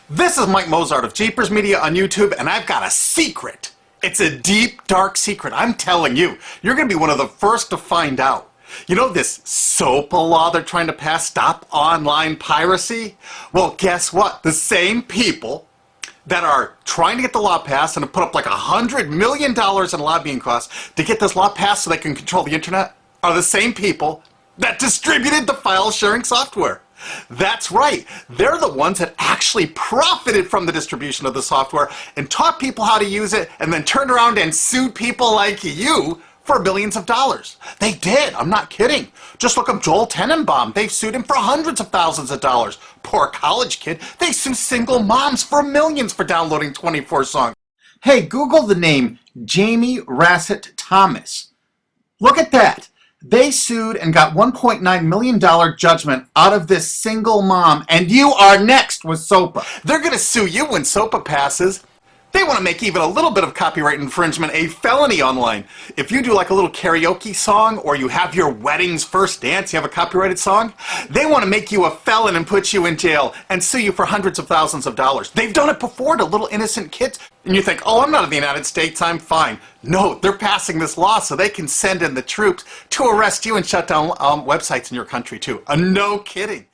This is Mike Mozart of Jeepers Media on YouTube, and I've got a secret. It's a deep, dark secret. I'm telling you, you're going to be one of the first to find out. You know this SOPA law they're trying to pass, Stop Online Piracy? Well, guess what? The same people that are trying to get the law passed and have put up like $100 million in lobbying costs to get this law passed so they can control the internet are the same people that distributed the file sharing software. That's right. They're the ones that actually profited from the distribution of the software and taught people how to use it and then turned around and sued people like you for millions of dollars. They did. I'm not kidding. Just look up Joel Tenenbaum. They've sued him for hundreds of thousands of dollars. Poor college kid. They sue single moms for millions for downloading 24 songs. Hey, Google the name Jamie Rassett Thomas. Look at that. They sued and got $1.9 million judgment out of this single mom, and you are next with SOPA. They're going to sue you when SOPA passes. They want to make even a little bit of copyright infringement a felony online. If you do like a little karaoke song, or you have your wedding's first dance, you have a copyrighted song, they want to make you a felon and put you in jail and sue you for hundreds of thousands of dollars. They've done it before to little innocent kids. And you think, oh, I'm not in the United States, I'm fine. No, they're passing this law so they can send in the troops to arrest you and shut down websites in your country too. No kidding.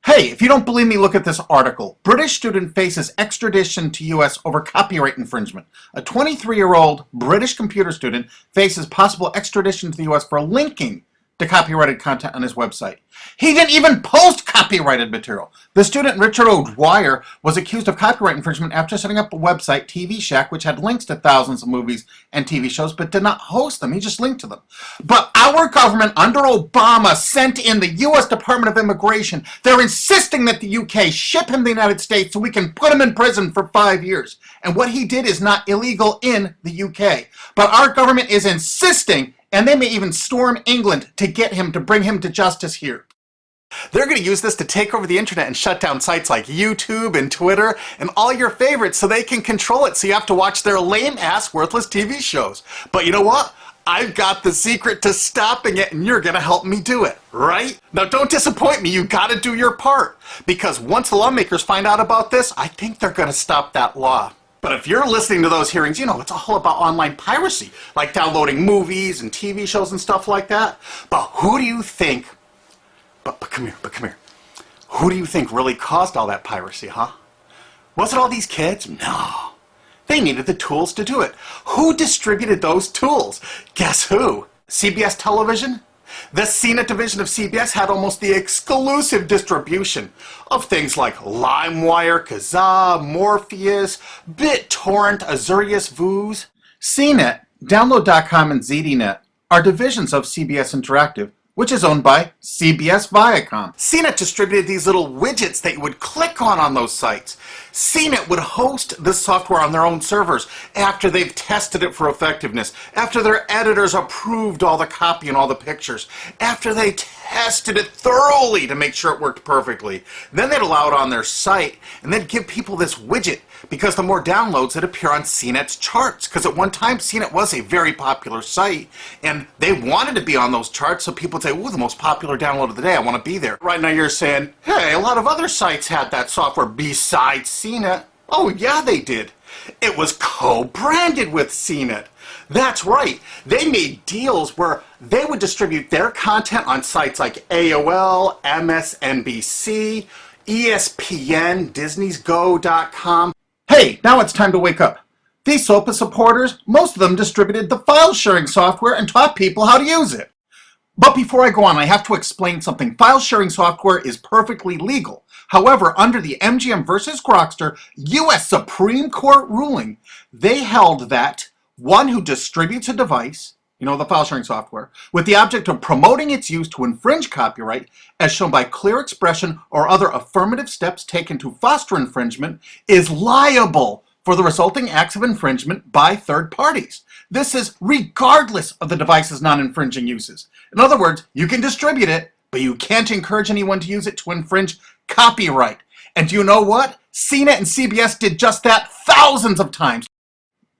Hey, if you don't believe me, look at this article. British student faces extradition to U.S. over copyright infringement. A 23-year-old British computer student faces possible extradition to the U.S. for linking to copyrighted content on his website. He didn't even post copyrighted material. The student, Richard O'Dwyer, was accused of copyright infringement after setting up a website, TV Shack, which had links to thousands of movies and TV shows, but did not host them. He just linked to them. But our government, under Obama, sent in the U.S. Department of Immigration. They're insisting that the U.K. ship him to the United States so we can put him in prison for 5 years. And what he did is not illegal in the U.K. But our government is insisting, and they may even storm England to get him, to bring him to justice here. They're going to use this to take over the internet and shut down sites like YouTube and Twitter and all your favorites so they can control it, so you have to watch their lame-ass, worthless TV shows. But you know what? I've got the secret to stopping it, and you're going to help me do it, right? Now, don't disappoint me. You got to do your part. Because once the lawmakers find out about this, I think they're going to stop that law. But if you're listening to those hearings, you know, it's all about online piracy, like downloading movies and TV shows and stuff like that. But who do you think, but come here, who do you think really caused all that piracy, huh? Was it all these kids? No. They needed the tools to do it. Who distributed those tools? Guess who? CBS Television? The CNET division of CBS had almost the exclusive distribution of things like LimeWire, Kazaa, Morpheus, BitTorrent, Azurius, Vooz. CNET, Download.com, and ZDNet are divisions of CBS Interactive, which is owned by CBS Viacom. CNET distributed these little widgets that you would click on those sites. CNET would host this software on their own servers after they've tested it for effectiveness, after their editors approved all the copy and all the pictures, after they tested it thoroughly to make sure it worked perfectly. Then they'd allow it on their site, and they'd give people this widget, because the more downloads that appear on CNET's charts. Because at one time, CNET was a very popular site, and they wanted to be on those charts, so people would say, ooh, the most popular download of the day, I want to be there. Right now you're saying, hey, a lot of other sites had that software besides CNET. Oh, yeah, they did. It was co-branded with CNET. That's right. They made deals where they would distribute their content on sites like AOL, MSNBC, ESPN, Disney'sGo.com. Hey, now it's time to wake up. These SOPA supporters, most of them distributed the file sharing software and taught people how to use it. But before I go on, I have to explain something. File sharing software is perfectly legal. However, under the MGM versus Grokster U.S. Supreme Court ruling, they held that one who distributes a device, you know, the file sharing software, with the object of promoting its use to infringe copyright, as shown by clear expression or other affirmative steps taken to foster infringement, is liable for the resulting acts of infringement by third parties. This is regardless of the device's non-infringing uses. In other words, you can distribute it, but you can't encourage anyone to use it to infringe copyright. And do you know what? CNET and CBS did just that thousands of times.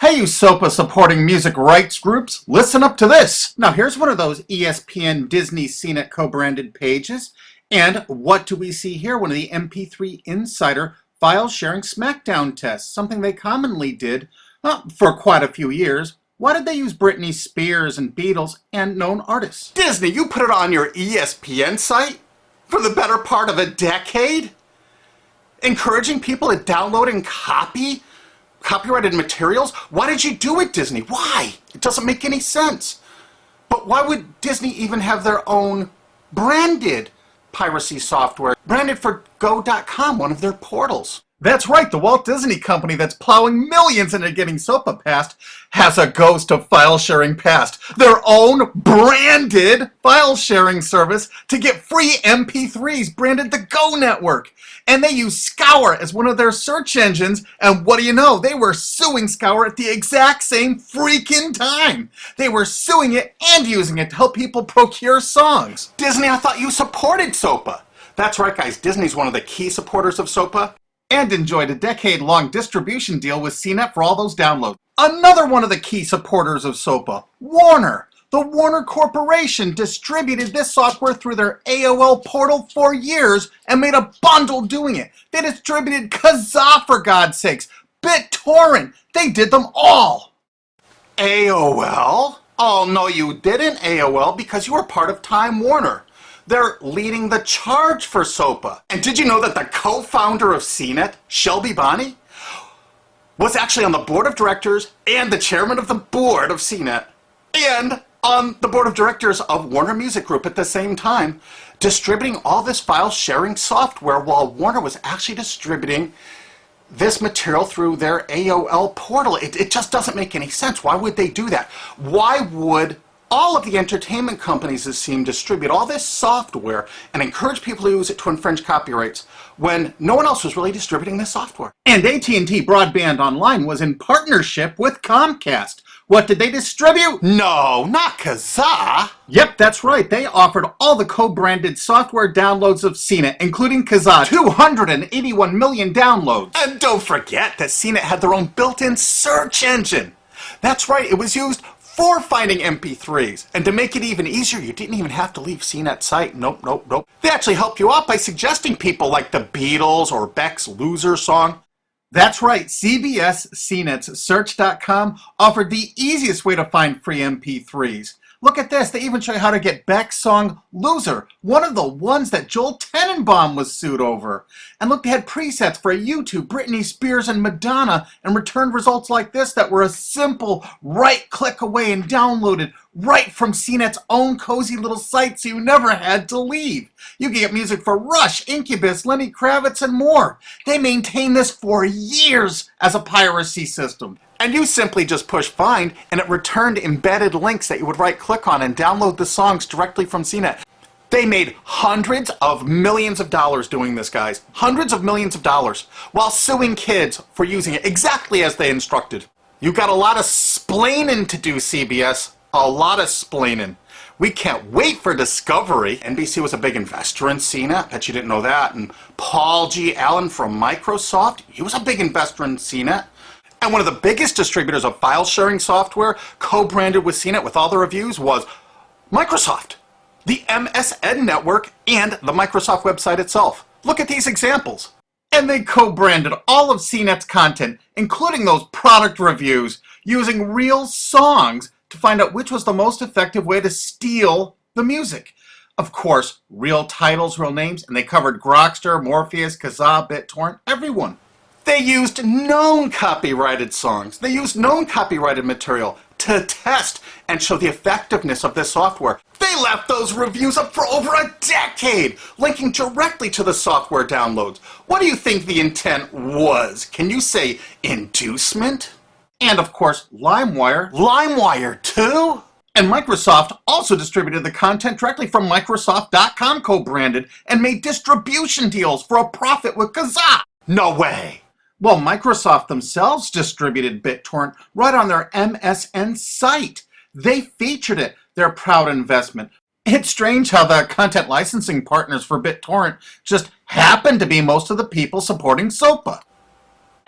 Hey, you SOPA supporting music rights groups, listen up to this. Now here's one of those ESPN Disney CNET co-branded pages. And what do we see here? One of the MP3 Insider file sharing smackdown tests, something they commonly did for quite a few years. Why did they use Britney Spears and Beatles and known artists? Disney, you put it on your ESPN site for the better part of a decade? Encouraging people to download and copy copyrighted materials? Why did you do it, Disney? Why? It doesn't make any sense. But why would Disney even have their own branded piracy software, branded for go.com, one of their portals? That's right, the Walt Disney Company that's plowing millions into getting SOPA passed has a ghost of file sharing passed, their own branded file sharing service to get free MP3s branded the Go Network. And they use Scour as one of their search engines, and what do you know? They were suing Scour at the exact same freaking time. They were suing it and using it to help people procure songs. Disney, I thought you supported SOPA. That's right, guys, Disney's one of the key supporters of SOPA. And enjoyed a decade-long distribution deal with CNET for all those downloads. Another one of the key supporters of SOPA, Warner. The Warner Corporation distributed this software through their AOL portal for years and made a bundle doing it. They distributed Kazaa, for God's sakes, BitTorrent. They did them all. AOL? Oh, no, you didn't, AOL, because you were part of Time Warner. They're leading the charge for SOPA. And did you know that the co-founder of CNET, Shelby Bonney, was actually on the board of directors and the chairman of the board of CNET and on the board of directors of Warner Music Group at the same time, distributing all this file sharing software while Warner was actually distributing this material through their AOL portal. It just doesn't make any sense. Why would they do that? Why would all of the entertainment companies, it seemed, distribute all this software and encourage people to use it to infringe copyrights when no one else was really distributing this software? And AT&T Broadband Online was in partnership with Comcast. What did they distribute? No, not Kazaa. Yep, that's right. They offered all the co-branded software downloads of CNET, including Kazaa, 281 million downloads. And don't forget that CNET had their own built-in search engine. That's right, it was used for finding MP3s. And to make it even easier, you didn't even have to leave CNET's site. Nope. They actually helped you out by suggesting people like the Beatles or Beck's Loser song. That's right, CBS CNET's Search.com offered the easiest way to find free MP3s. Look at this, they even show you how to get Beck's song Loser, one of the ones that Joel Tenenbaum was sued over. And look, they had presets for YouTube, Britney Spears, and Madonna, and returned results like this that were a simple right click away and downloaded right from CNET's own cozy little site, so you never had to leave. You can get music for Rush, Incubus, Lenny Kravitz, and more. They maintained this for years as a piracy system. And you simply just push find, and it returned embedded links that you would right-click on and download the songs directly from CNET. They made hundreds of millions of dollars doing this, guys. Hundreds of millions of dollars, while suing kids for using it exactly as they instructed. You got a lot of splaining to do, CBS. A lot of splaining. We can't wait for Discovery. NBC was a big investor in CNET. Bet you didn't know that. And Paul G. Allen from Microsoft, he was a big investor in CNET. And one of the biggest distributors of file sharing software co-branded with CNET with all the reviews was Microsoft, the MSN network, and the Microsoft website itself. Look at these examples. And they co-branded all of CNET's content, including those product reviews, using real songs to find out which was the most effective way to steal the music. Of course, real titles, real names, and they covered Grokster, Morpheus, Kazaa, BitTorrent, everyone. They used known copyrighted songs. They used known copyrighted material to test and show the effectiveness of this software. They left those reviews up for over a decade, linking directly to the software downloads. What do you think the intent was? Can you say inducement? And of course, LimeWire. LimeWire too? And Microsoft also distributed the content directly from Microsoft.com co-branded and made distribution deals for a profit with Kazaa. No way. Well, Microsoft themselves distributed BitTorrent right on their MSN site. They featured it, their proud investment. It's strange how the content licensing partners for BitTorrent just happen to be most of the people supporting SOPA.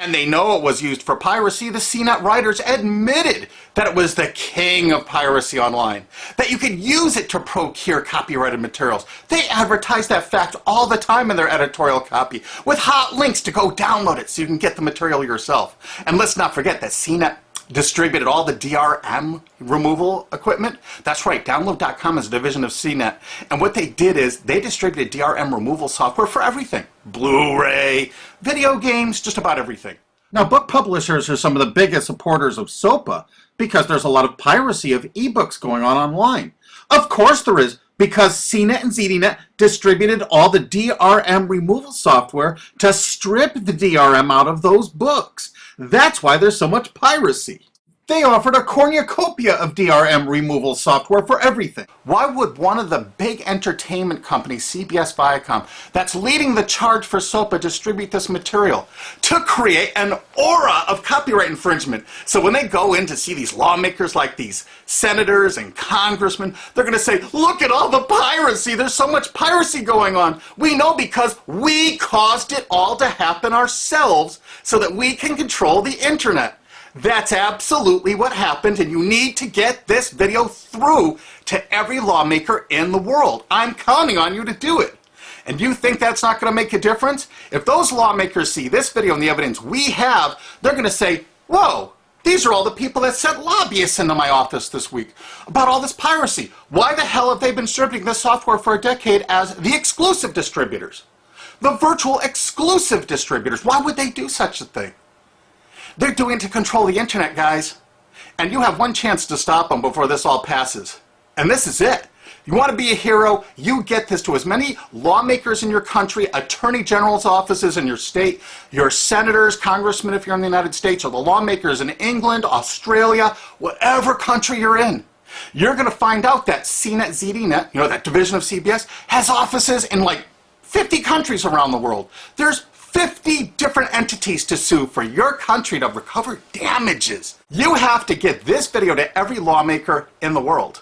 And they know it was used for piracy. The CNET writers admitted that it was the king of piracy online, that you could use it to procure copyrighted materials. They advertise that fact all the time in their editorial copy with hot links to go download it so you can get the material yourself. And let's not forget that CNET distributed all the DRM removal equipment. That's right, download.com is a division of CNET. And what they did is they distributed DRM removal software for everything. Blu-ray, video games, just about everything. Now, book publishers are some of the biggest supporters of SOPA because there's a lot of piracy of ebooks going on online. Of course there is, because CNET and ZDNet distributed all the DRM removal software to strip the DRM out of those books. That's why there's so much piracy. They offered a cornucopia of DRM removal software for everything. Why would one of the big entertainment companies, CBS Viacom, that's leading the charge for SOPA, distribute this material? To create an aura of copyright infringement. So when they go in to see these lawmakers like these senators and congressmen, they're going to say, look at all the piracy. There's so much piracy going on. We know because we caused it all to happen ourselves so that we can control the internet. That's absolutely what happened, and you need to get this video through to every lawmaker in the world. I'm counting on you to do it. And you think that's not going to make a difference? If those lawmakers see this video and the evidence we have, they're going to say, whoa, these are all the people that sent lobbyists into my office this week about all this piracy. Why the hell have they been distributing this software for a decade as the exclusive distributors? The virtual exclusive distributors. Why would they do such a thing? They're doing it to control the internet, guys. And you have one chance to stop them before this all passes. And this is it. You want to be a hero, you get this to as many lawmakers in your country, attorney general's offices in your state, your senators, congressmen if you're in the United States, or the lawmakers in England, Australia, whatever country you're in. You're going to find out that CNET, ZDNet, that division of CBS, has offices in like 50 countries around the world. There's 50 different entities to sue for your country to recover damages. You have to get this video to every lawmaker in the world,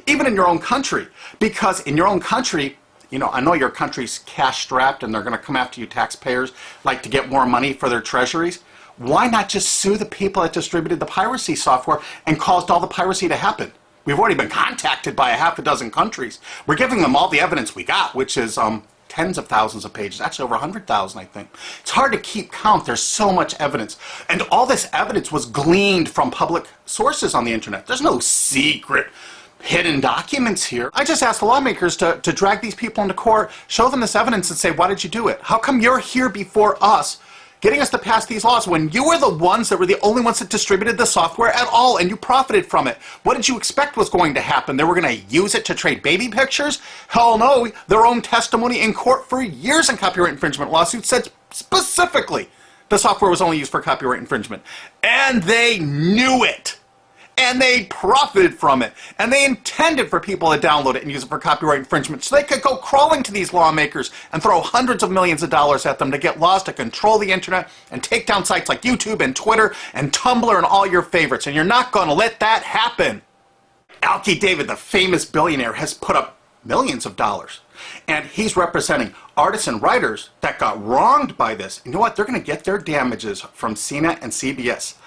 even in your own country, because in your own country, I know your country's cash-strapped and they're going to come after you taxpayers like to get more money for their treasuries. Why not just sue the people that distributed the piracy software and caused all the piracy to happen? We've already been contacted by a half a dozen countries. We're giving them all the evidence we got, which is tens of thousands of pages, actually over 100,000, I think. It's hard to keep count. There's so much evidence. And all this evidence was gleaned from public sources on the internet. There's no secret hidden documents here. I just asked the lawmakers to drag these people into court, show them this evidence and say, why did you do it? How come you're here before us, getting us to pass these laws when you were the ones that were the only ones that distributed the software at all and you profited from it? What did you expect was going to happen? They were going to use it to trade baby pictures? Hell no. Their own testimony in court for years in copyright infringement lawsuits said specifically the software was only used for copyright infringement. And they knew it. And they profited from it. And they intended for people to download it and use it for copyright infringement so they could go crawling to these lawmakers and throw hundreds of millions of dollars at them to get laws to control the internet and take down sites like YouTube and Twitter and Tumblr and all your favorites. And you're not going to let that happen. Alki David, the famous billionaire, has put up millions of dollars. And he's representing artists and writers that got wronged by this. You know what? They're going to get their damages from CNET and CBS.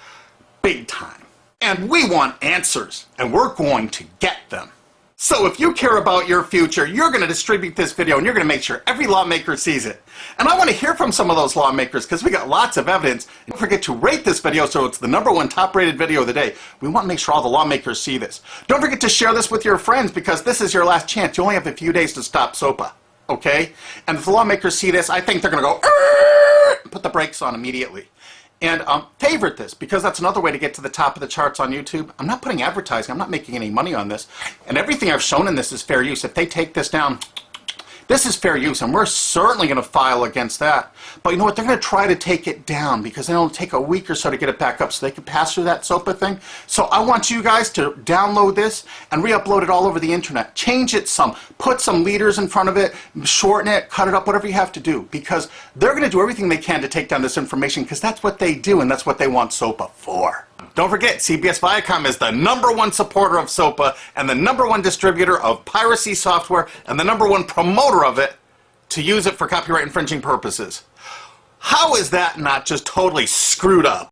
Big time. And we want answers, and we're going to get them. So if you care about your future, you're going to distribute this video, and you're going to make sure every lawmaker sees it. And I want to hear from some of those lawmakers, because we got lots of evidence. Don't forget to rate this video so it's the #1 top-rated video of the day. We want to make sure all the lawmakers see this. Don't forget to share this with your friends, because this is your last chance. You only have a few days to stop SOPA, okay? And if the lawmakers see this, I think they're going to go, put the brakes on immediately. And favorite this, because that's another way to get to the top of the charts on YouTube. I'm not putting advertising. I'm not making any money on this. And everything I've shown in this is fair use. If they take this down, this is fair use, and we're certainly going to file against that. But you know what? They're going to try to take it down because it'll take a week or so to get it back up so they can pass through that SOPA thing. So I want you guys to download this and re-upload it all over the internet. Change it some. Put some leaders in front of it. Shorten it. Cut it up. Whatever you have to do. Because they're going to do everything they can to take down this information because that's what they do and that's what they want SOPA for. Don't forget, CBS Viacom is the #1 supporter of SOPA and the #1 distributor of piracy software and the #1 promoter of it to use it for copyright infringing purposes. How is that not just totally screwed up?